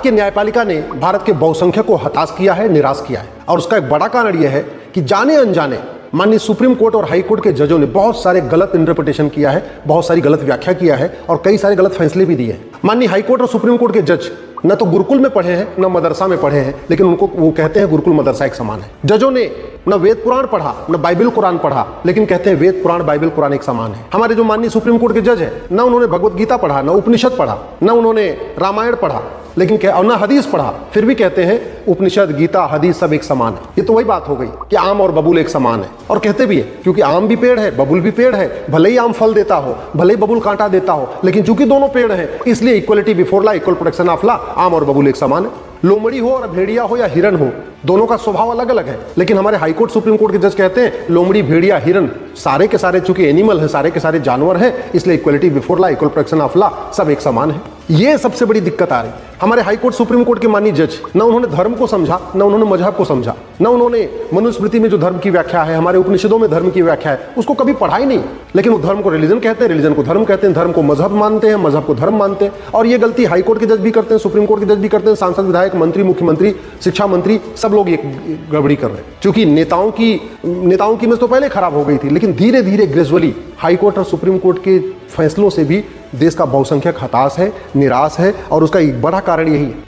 कि न्यायपालिका ने भारत के बहुसंख्यक को हताश किया है, निराश किया है। और उसका एक बड़ा कारण यह है कि जाने अनजाने माननीय सुप्रीम कोर्ट और हाई कोर्ट के जजों ने बहुत सारे गलत इंटरप्रिटेशन किया है, बहुत सारी गलत व्याख्या किया है और कई सारे गलत फैसले भी दिए हैं। माननीय हाई कोर्ट और सुप्रीम कोर्ट के जज न तो गुरुकुल में पढ़े हैं न मदरसा में पढ़े हैं, लेकिन उनको वो कहते हैं गुरुकुल मदरसा एक समान है। जजों ने न वेद पुराण पढ़ा न बाइबल कुरान पढ़ा, लेकिन कहते हैं वेद पुराण बाइबल कुरान एक समान है। हमारे जो माननीय सुप्रीम कोर्ट के जज है, न उन्होंने भगवत गीता पढ़ा, न उपनिषद पढ़ा, न उन्होंने रामायण पढ़ा, लेकिन और न हदीस पढ़ा, फिर भी कहते हैं उपनिषद गीता हदीस सब एक समान है। ये तो वही बात हो गई कि आम और बबूल एक समान है। और कहते भी है क्योंकि आम भी पेड़ है, बबूल भी पेड़ है, भले ही आम फल देता हो, भले ही बबूल कांटा देता हो, लेकिन चूंकि दोनों पेड़ हैं इसलिए equality before law, equal protection of law, आम और बबूल एक समान है। लोमड़ी हो और भेड़िया हो या हिरन हो, दोनों का स्वभाव अलग अलग है, लेकिन हमारे हाई कोर्ट सुप्रीम कोर्ट के जज कहते हैं लोमड़ी भेड़िया हिरन सारे के सारे चूंकि एनिमल है, सारे के सारे जानवर हैं, इसलिए equality before law, equal protection of law, सब एक समान है। ये सबसे बड़ी दिक्कत आ रही। हमारे हाई कोर्ट सुप्रीम कोर्ट के माननीय जज न उन्होंने धर्म को समझा, न उन्होंने मजहब को समझा, न उन्होंने मनुस्मृति में जो धर्म की व्याख्या है, हमारे उपनिषदों में धर्म की व्याख्या है, उसको कभी पढ़ा ही नहीं। लेकिन वो धर्म को रिलीजन कहते हैं, रिलीजन को धर्म कहते हैं, धर्म को मजहब मानते हैं, मजहब को धर्म मानते हैं। और ये गलती हाई कोर्ट के जज भी करते हैं, सुप्रीम कोर्ट के जज भी करते हैं, सांसद विधायक मंत्री मुख्यमंत्री शिक्षा मंत्री सब लोग ये गड़बड़ी कर रहे हैं। क्योंकि नेताओं की इमेज तो पहले खराब हो गई थी, लेकिन धीरे धीरे ग्रेजुअली हाई कोर्ट और सुप्रीम कोर्ट के फैसलों से भी देश का बहुसंख्यक हताश है, निराश है और उसका एक बड़ा कारण यही है।